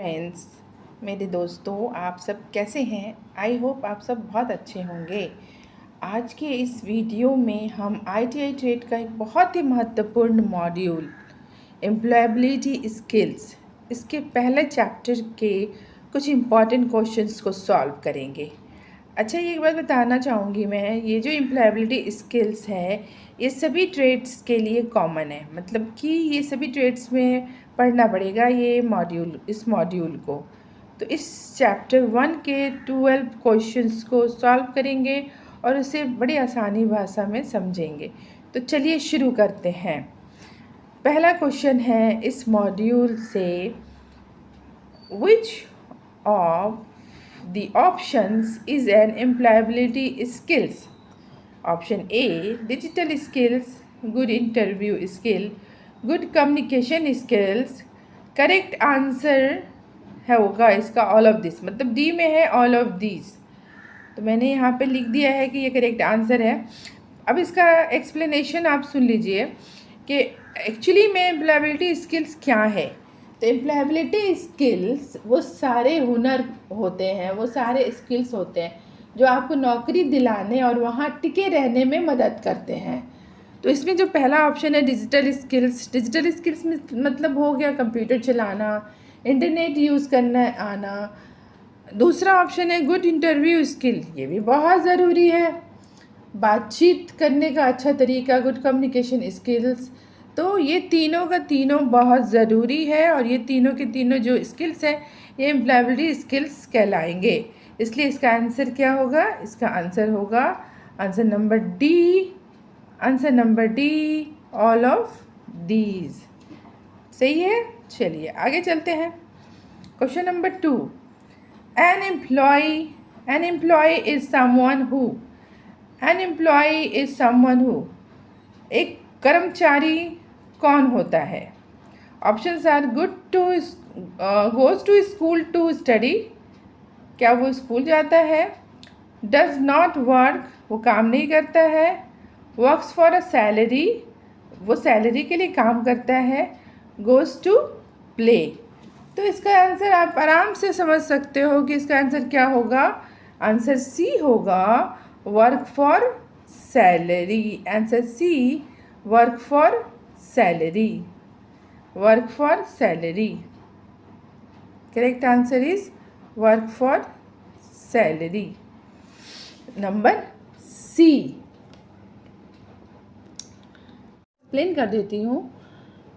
Friends, मेरे दोस्तों, आप सब कैसे हैं? आई होप आप सब बहुत अच्छे होंगे। आज के इस वीडियो में हम ITI ट्रेड का एक बहुत ही महत्वपूर्ण मॉड्यूल एम्प्लॉयबिलिटी स्किल्स, इसके पहले चैप्टर के कुछ इम्पॉर्टेंट क्वेश्चंस को सॉल्व करेंगे। अच्छा, ये एक बात बताना चाहूँगी मैं, ये जो एम्प्लॉयबिलिटी स्किल्स है ये सभी ट्रेड्स के लिए कॉमन है, मतलब कि ये सभी ट्रेड्स में पढ़ना पड़ेगा इस मॉड्यूल को। तो इस चैप्टर 1 के 12 क्वेश्चंस को सॉल्व करेंगे और उसे बड़ी आसानी भाषा में समझेंगे। तो चलिए शुरू करते हैं। पहला क्वेश्चन है इस मॉड्यूल से, which of the options is an employability skills. Option A, digital skills, good interview skill, good communication skills. Correct answer है होगा इसका ऑल ऑफ दिस, मतलब डी में है ऑल ऑफ दिस। तो मैंने यहाँ पे लिख दिया है कि ये करेक्ट आंसर है। अब इसका एक्सप्लेनेशन आप सुन लीजिए कि एक्चुअली में एम्प्लॉयबिलिटी स्किल्स क्या है। तो एम्प्लॉयबिलिटी स्किल्स वो सारे हुनर होते हैं, वो सारे स्किल्स होते हैं जो आपको नौकरी दिलाने और वहाँ टिके रहने में मदद करते हैं। तो इसमें जो पहला ऑप्शन है डिजिटल स्किल्स में मतलब हो गया कंप्यूटर चलाना, इंटरनेट यूज़ करना आना। दूसरा ऑप्शन है गुड इंटरव्यू स्किल, ये भी बहुत ज़रूरी है, बातचीत करने का अच्छा तरीका, गुड कम्युनिकेशन स्किल्स। तो ये तीनों का तीनों बहुत ज़रूरी है और ये तीनों के तीनों जो स्किल्स हैं ये एम्प्लॉयबिलिटी स्किल्स कहलाएंगे। इसलिए इसका आंसर क्या होगा? इसका आंसर होगा answer number D, all of these. सही है। चलिए आगे चलते हैं। Question number 2, an employee is someone who एक कर्मचारी कौन होता है? Options are goes to school to study, क्या वो स्कूल जाता है? डज नॉट वर्क, वो काम नहीं करता है? वर्क्स फॉर अ सैलरी, वो सैलरी के लिए काम करता है? Goes to play. तो इसका आंसर आप आराम से समझ सकते हो कि इसका आंसर क्या होगा। आंसर सी होगा, work for salary. Answer C, work for salary. Correct answer is work for salary, number C. Explain कर देती हूँ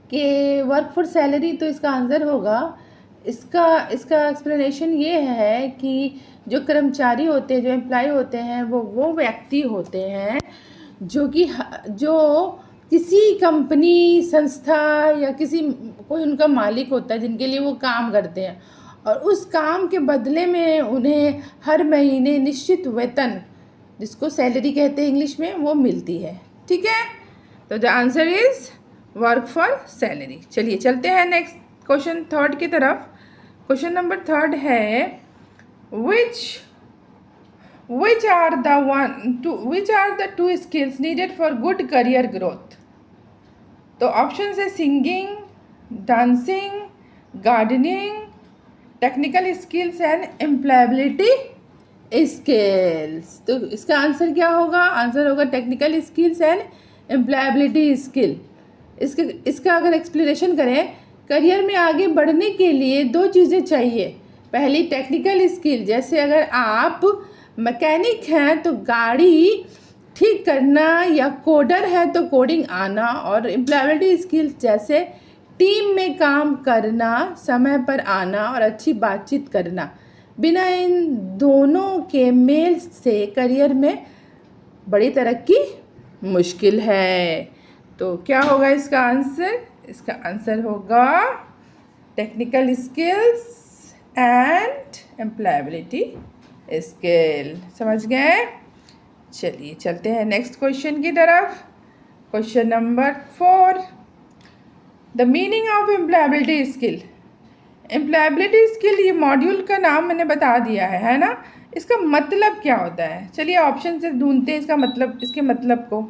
कि वर्क फॉर सैलरी तो इसका आंसर होगा। इसका एक्सप्लेनेशन ये है कि जो कर्मचारी होते हैं, जो एम्प्लॉय होते हैं, वो व्यक्ति होते हैं जो किसी कंपनी, संस्था या कोई उनका मालिक होता है जिनके लिए वो काम करते हैं और उस काम के बदले में उन्हें हर महीने निश्चित वेतन, जिसको सैलरी कहते हैं इंग्लिश में, वो मिलती है। ठीक है, तो the answer is work for salary. चलिए चलते हैं नेक्स्ट क्वेश्चन 3 की तरफ। क्वेश्चन नंबर 3 है, which are the two skills needed for good career growth? तो ऑप्शन है singing, dancing, gardening, technical skills and employability skills. तो इसका आंसर क्या होगा? आंसर होगा technical skills and employability skill. इसका अगर एक्सप्लेनेशन करें, करियर में आगे बढ़ने के लिए 2 चीज़ें चाहिए। पहली टेक्निकल स्किल, जैसे अगर आप मैकेनिक हैं तो गाड़ी ठीक करना, या कोडर है तो कोडिंग आना, और एम्प्लॉयबिलिटी स्किल्स जैसे टीम में काम करना, समय पर आना और अच्छी बातचीत करना। बिना इन दोनों के मेल से करियर में बड़ी तरक्की मुश्किल है। तो क्या होगा इसका आंसर? इसका आंसर होगा technical skills and employability skill. समझ गए? चलिए चलते हैं नेक्स्ट क्वेश्चन की तरफ। Question number 4, the meaning of employability skill. Employability skill, ये मॉड्यूल का नाम मैंने बता दिया है ना? इसका मतलब क्या होता है? चलिए ऑप्शन से ढूंढते हैं इसके मतलब को।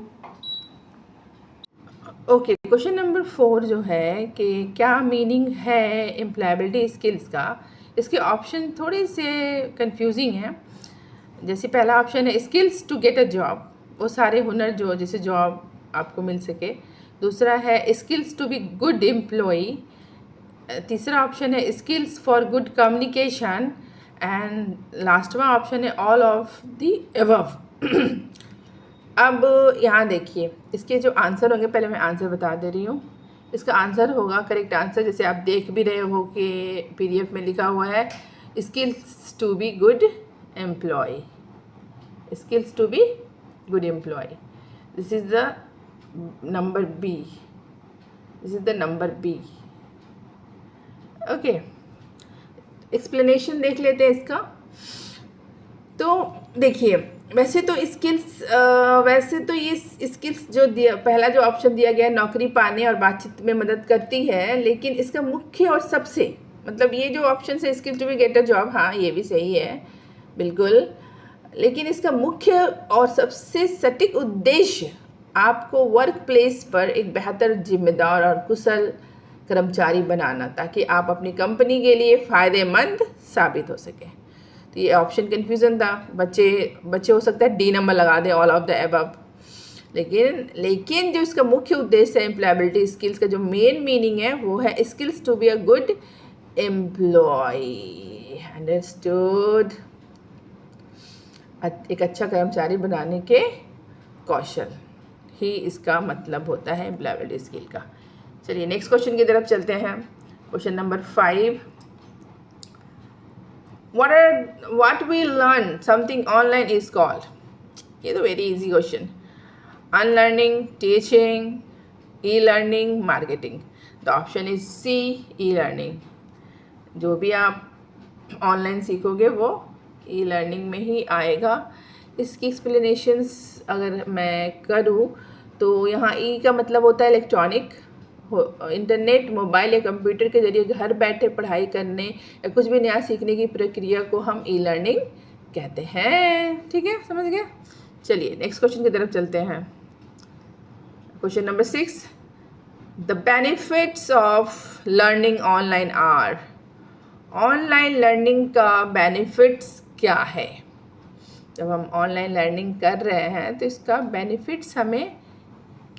ओके, क्वेश्चन नंबर 4 जो है कि क्या मीनिंग है एम्प्लॉयबिलिटी स्किल्स का, इसके ऑप्शन थोड़े से कंफ्यूजिंग हैं। जैसे पहला ऑप्शन है skills to get a job, वो सारे हुनर जो जिससे जॉब आपको मिल सके। दूसरा है skills to be good employee. तीसरा ऑप्शन है skills for good communication. And लास्टवा ऑप्शन है ऑल ऑफ द एबव। अब यहाँ देखिए इसके जो आंसर होंगे, पहले मैं आंसर बता दे रही हूँ। इसका आंसर होगा, करेक्ट आंसर जैसे आप देख भी रहे हो कि पीडीएफ में लिखा हुआ है, skills to be good employee. Skills to be good employee, this is the number B, this is the number B. Okay, explanation देख लेते हैं इसका। तो देखिए, वैसे तो ये स्किल्स जो दिया, पहला जो ऑप्शन दिया गया है नौकरी पाने और बातचीत में मदद करती है, लेकिन इसका मुख्य और सबसे मतलब ये जो ऑप्शन है skill to be get a job, हाँ ये भी सही है बिल्कुल, लेकिन इसका मुख्य और सबसे सटीक उद्देश्य आपको वर्क प्लेस पर एक बेहतर जिम्मेदार और कुशल कर्मचारी बनाना, ताकि आप अपनी कंपनी के लिए फ़ायदेमंद साबित हो सके। तो ये ऑप्शन कन्फ्यूज़न था, बच्चे हो सकता है डी नंबर लगा दें, ऑल ऑफ द एबव। लेकिन जो इसका मुख्य उद्देश्य है एम्प्लॉयबिलिटी स्किल्स का, जो मेन मीनिंग है वो है skills to be a good employee. Understood? एक अच्छा कर्मचारी बनाने के कौशल ही इसका मतलब होता है एम्प्लॉयबिलिटी स्किल का। चलिए नेक्स्ट क्वेश्चन की तरफ चलते हैं। Question number 5, what we learn something online is called? ये तो very easy question. Unlearning, teaching, e learning, marketing. The option is C, e learning. जो भी आप ऑनलाइन सीखोगे वो ई लर्निंग में ही आएगा। इसकी एक्सप्लेनेशंस अगर मैं करूँ तो यहाँ ई का मतलब होता है इलेक्ट्रॉनिक, इंटरनेट, मोबाइल या कंप्यूटर के जरिए घर बैठे पढ़ाई करने या कुछ भी नया सीखने की प्रक्रिया को हम ई लर्निंग कहते हैं। ठीक है, समझ गए? चलिए नेक्स्ट क्वेश्चन की तरफ चलते हैं। Question number 6, the benefits of learning online are. Online learning का बेनिफिट्स क्या है? जब हम ऑनलाइन लर्निंग कर रहे हैं तो इसका बेनिफिट्स हमें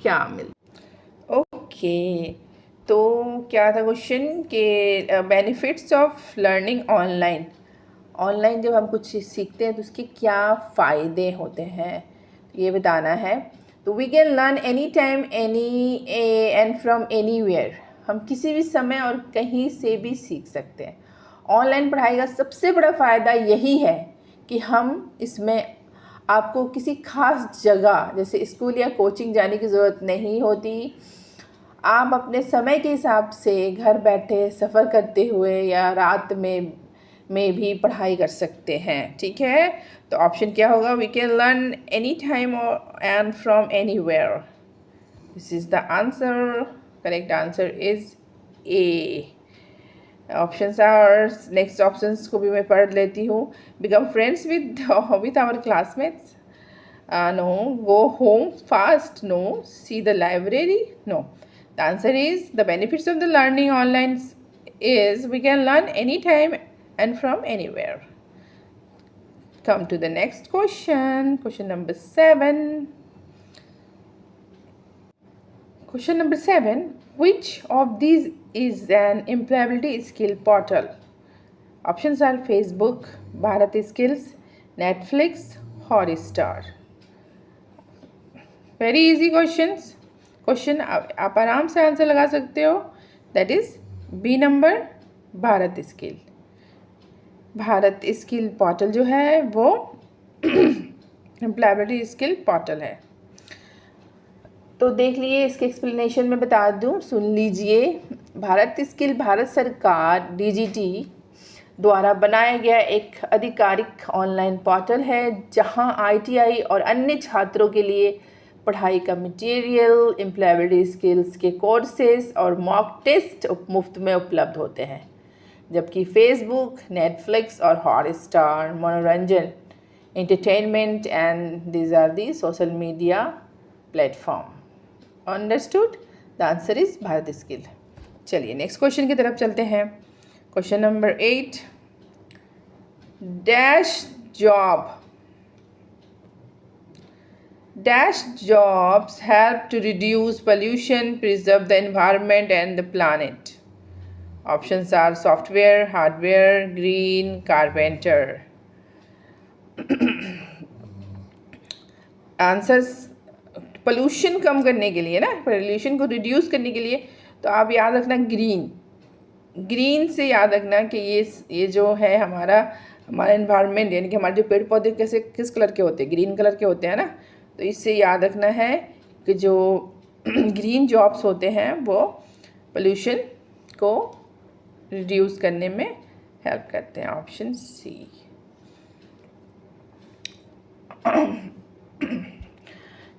क्या मिलता? ओके, तो क्या था क्वेश्चन के benefits of learning online. Online जब हम कुछ सीखते हैं तो उसके क्या फ़ायदे होते हैं ये बताना है। तो we can learn any time any end from anywhere. हम किसी भी समय और कहीं से भी सीख सकते हैं। ऑनलाइन पढ़ाई का सबसे बड़ा फ़ायदा यही है कि हम इसमें आपको किसी खास जगह जैसे स्कूल या कोचिंग जाने की ज़रूरत नहीं होती। आप अपने समय के हिसाब से घर बैठे सफ़र करते हुए या रात में भी पढ़ाई कर सकते हैं। ठीक है, तो ऑप्शन क्या होगा? We can learn any time and from anywhere. This is the answer. Correct answer is A. Options are, next options को भी मैं पढ़ लेती हूँ। Become friends with our classmates, no. Go home fast, no. See the library, no. The answer is the benefits of the learning online is we can learn anytime and from anywhere. Come to the next question. Question number 7. Question number 7. Which of these is an employability skill portal? Options are Facebook, Bharat Skills, Netflix, Hotstar. Very easy questions. Question आप आराम से answer लगा सकते हो। That is B number, Bharat skill. Bharat skill portal जो है वो employability skill portal है। तो देख लिए, इसके एक्सप्लेनेशन में बता दूं, सुन लीजिए। भारत स्किल भारत सरकार डीजीटी द्वारा बनाया गया एक आधिकारिक ऑनलाइन पोर्टल है जहां आईटीआई और अन्य छात्रों के लिए पढ़ाई का मटेरियल, एम्प्लॉयबिलिटी स्किल्स के कोर्सेज और मॉक टेस्ट मुफ्त में उपलब्ध होते हैं। जबकि फेसबुक, नेटफ्लिक्स और हॉटस्टार मनोरंजन, entertainment and these are the social media platform. Understood? The answer is Bharat skill. चलिए नेक्स्ट क्वेश्चन की तरफ चलते हैं। Question number 8, Dash jobs help to reduce pollution, preserve the environment and the planet. Options are software, hardware, green, carpenter. Answers pollution कम करने के लिए ना, पोल्यूशन को रिड्यूस करने के लिए, तो आप याद रखना ग्रीन से याद रखना कि ये जो है हमारा एनवायरनमेंट, यानी कि हमारे जो पेड़ पौधे किस कलर के होते हैं, ग्रीन कलर के होते हैं ना। तो इससे याद रखना है कि जो ग्रीन जॉब्स होते हैं वो पोल्यूशन को रिड्यूस करने में हेल्प करते हैं। Option C.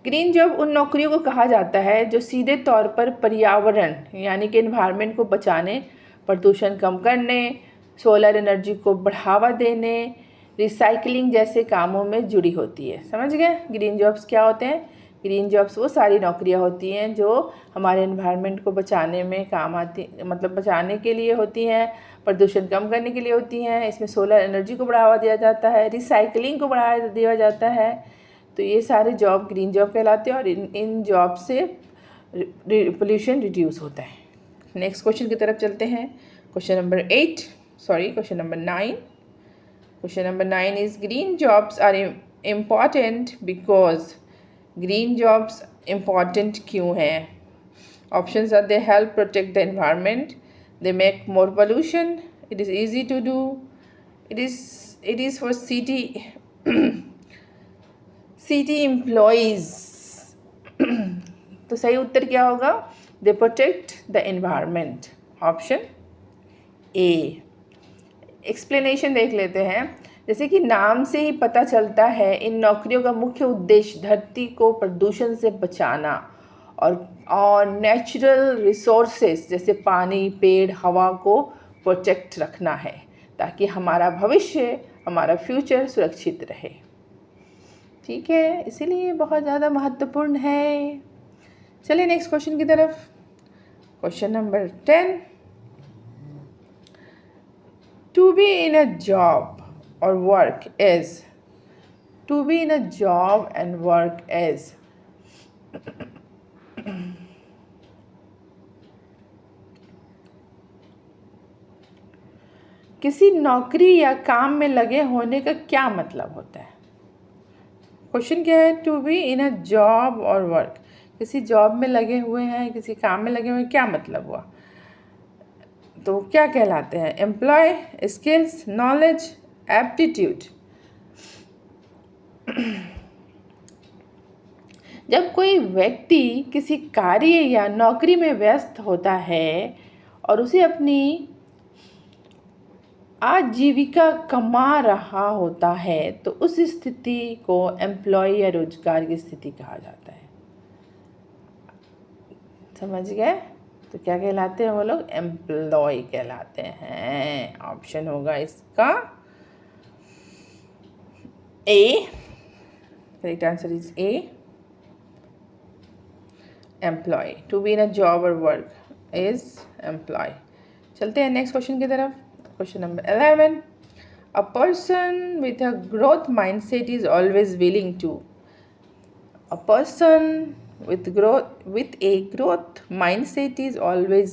ग्रीन जॉब उन नौकरियों को कहा जाता है जो सीधे तौर पर पर्यावरण यानी कि एनवायरनमेंट को बचाने, प्रदूषण कम करने, सोलर एनर्जी को बढ़ावा देने, रिसाइकलिंग जैसे कामों में जुड़ी होती है। समझ गए ग्रीन जॉब्स क्या होते हैं? ग्रीन जॉब्स वो सारी नौकरियां होती हैं जो हमारे एनवायरनमेंट को बचाने में काम आती, मतलब बचाने के लिए होती हैं, प्रदूषण कम करने के लिए होती हैं। इसमें सोलर एनर्जी को बढ़ावा दिया जाता है, रिसाइकलिंग को बढ़ावा दिया जाता है। तो ये सारे जॉब ग्रीन जॉब कहलाते हैं और इन जॉब से पोल्यूशन रिड्यूस होता है। नेक्स्ट क्वेश्चन की तरफ चलते हैं। Question number 9। Question number 9 is green jobs are important because green jobs important क्यों हैं? Options are they help protect the environment, they make more pollution, it is easy to do, it is for city employees. तो सही उत्तर क्या होगा? They protect the environment. Option A. Explanation देख लेते हैं। जैसे कि नाम से ही पता चलता है, इन नौकरियों का मुख्य उद्देश्य धरती को प्रदूषण से बचाना और नेचुरल रिसोर्सेज जैसे पानी, पेड़, हवा को प्रोटेक्ट रखना है ताकि हमारा भविष्य, हमारा फ्यूचर सुरक्षित रहे। ठीक है, इसीलिए बहुत ज़्यादा महत्वपूर्ण है। चलिए नेक्स्ट क्वेश्चन की तरफ। Question number 10, to be in a job or work is, to be in a job and work is, किसी नौकरी या काम में लगे होने का क्या मतलब होता है? क्वेश्चन क्या है? To be in a job और वर्क, किसी जॉब में लगे हुए हैं, किसी काम में लगे हुए हैं, क्या मतलब हुआ? तो क्या कहलाते हैं? Employee, skills, knowledge, aptitude. जब कोई व्यक्ति किसी कार्य या नौकरी में व्यस्त होता है और उसे अपनी आजीविका कमा रहा होता है तो उस स्थिति को एम्प्लॉय या रोजगार की स्थिति कहा जाता है। समझ गए? तो क्या कहलाते हैं वो लोग? एम्प्लॉय कहलाते हैं। ऑप्शन होगा इसका A. Correct answer is A, employ. To be in a job और वर्क इज एम्प्लॉय। चलते हैं नेक्स्ट क्वेश्चन की तरफ। Question number 11, a person with a growth mindset is always willing to, अ पर्सन with a growth mindset is always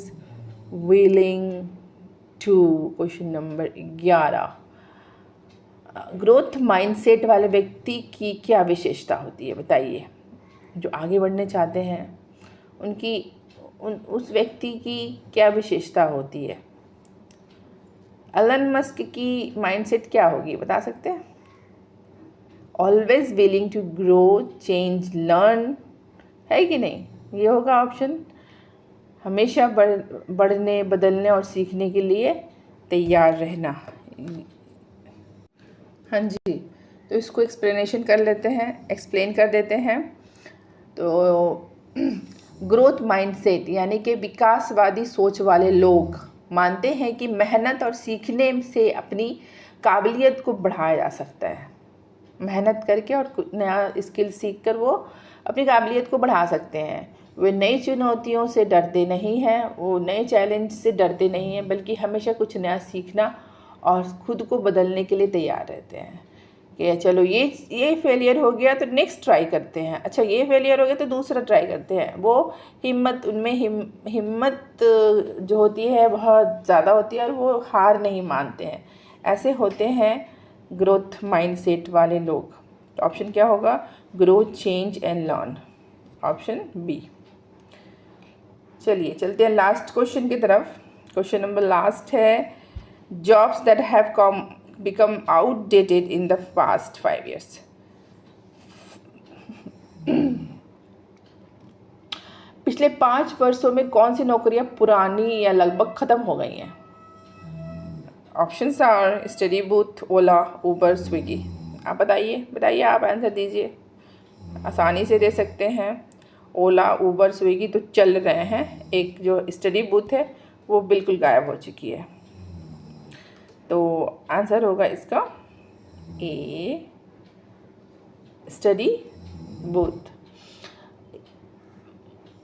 willing to। Question number 11, growth mindset वाले व्यक्ति की क्या विशेषता होती है बताइए? जो आगे बढ़ने चाहते हैं उस व्यक्ति की क्या विशेषता होती है? एलन मस्क की माइंडसेट क्या होगी, बता सकते हैं? Always willing to grow, change, learn, है कि नहीं? ये होगा ऑप्शन। हमेशा बढ़ने, बदलने और सीखने के लिए तैयार रहना। हाँ जी, तो इसको एक्सप्लेन कर देते हैं। तो ग्रोथ माइंडसेट यानी कि विकासवादी सोच वाले लोग मानते हैं कि मेहनत और सीखने से अपनी काबिलियत को बढ़ाया जा सकता है। मेहनत करके और नया स्किल सीख कर वो अपनी काबिलियत को बढ़ा सकते हैं। वे नई चुनौतियों से डरते नहीं हैं, वो नए चैलेंज से डरते नहीं हैं, बल्कि हमेशा कुछ नया सीखना और ख़ुद को बदलने के लिए तैयार रहते हैं कि चलो ये फेलियर हो गया तो नेक्स्ट ट्राई करते हैं, अच्छा ये फेलियर हो गया तो दूसरा ट्राई करते हैं। वो हिम्मत उनमें हिम्मत जो होती है बहुत ज़्यादा होती है और वो हार नहीं मानते हैं। ऐसे होते हैं ग्रोथ माइंडसेट वाले लोग। तो ऑप्शन क्या होगा? Grow, change and learn, option B. चलिए चलते हैं लास्ट क्वेश्चन की तरफ। क्वेश्चन नंबर लास्ट है, jobs that have become outdated in the past 5 years। पिछले 5 वर्षों में कौन सी नौकरियां पुरानी या लगभग ख़त्म हो गई हैं? Options are study booth, Ola, Uber, Swiggy. आप बताइए, आप आंसर दीजिए, आसानी से दे सकते हैं। ओला, उबर, स्विगी तो चल रहे हैं, एक जो स्टडी बूथ है वो बिल्कुल गायब हो चुकी है। तो आंसर होगा इसका ए, स्टडी बूथ।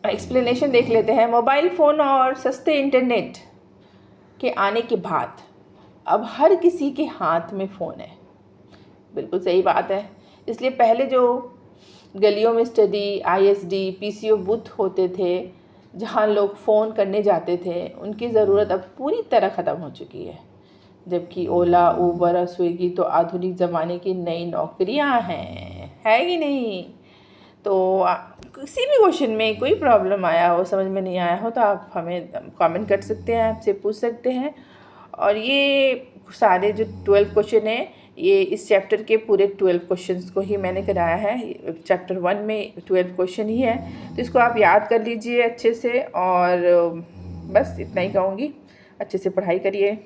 एक्सप्लेनेशन देख लेते हैं। मोबाइल फ़ोन और सस्ते इंटरनेट के आने के बाद अब हर किसी के हाथ में फ़ोन है। बिल्कुल सही बात है। इसलिए पहले जो गलियों में स्टडी, आईएसडी, पीसीओ बूथ होते थे जहां लोग फ़ोन करने जाते थे, उनकी ज़रूरत अब पूरी तरह ख़त्म हो चुकी है। जबकि ओला, उबर और स्विगी तो आधुनिक ज़माने की नई नौकरियां हैं, है कि नहीं? तो किसी भी क्वेश्चन में कोई प्रॉब्लम आया हो, समझ में नहीं आया हो, तो आप हमें कमेंट कर सकते हैं, आपसे पूछ सकते हैं। और ये सारे जो 12 क्वेश्चन हैं, ये इस चैप्टर के पूरे 12 क्वेश्चंस को ही मैंने कराया है। चैप्टर 1 में 12 क्वेश्चन ही है, तो इसको आप याद कर लीजिए अच्छे से। और बस इतना ही कहूँगी, अच्छे से पढ़ाई करिए।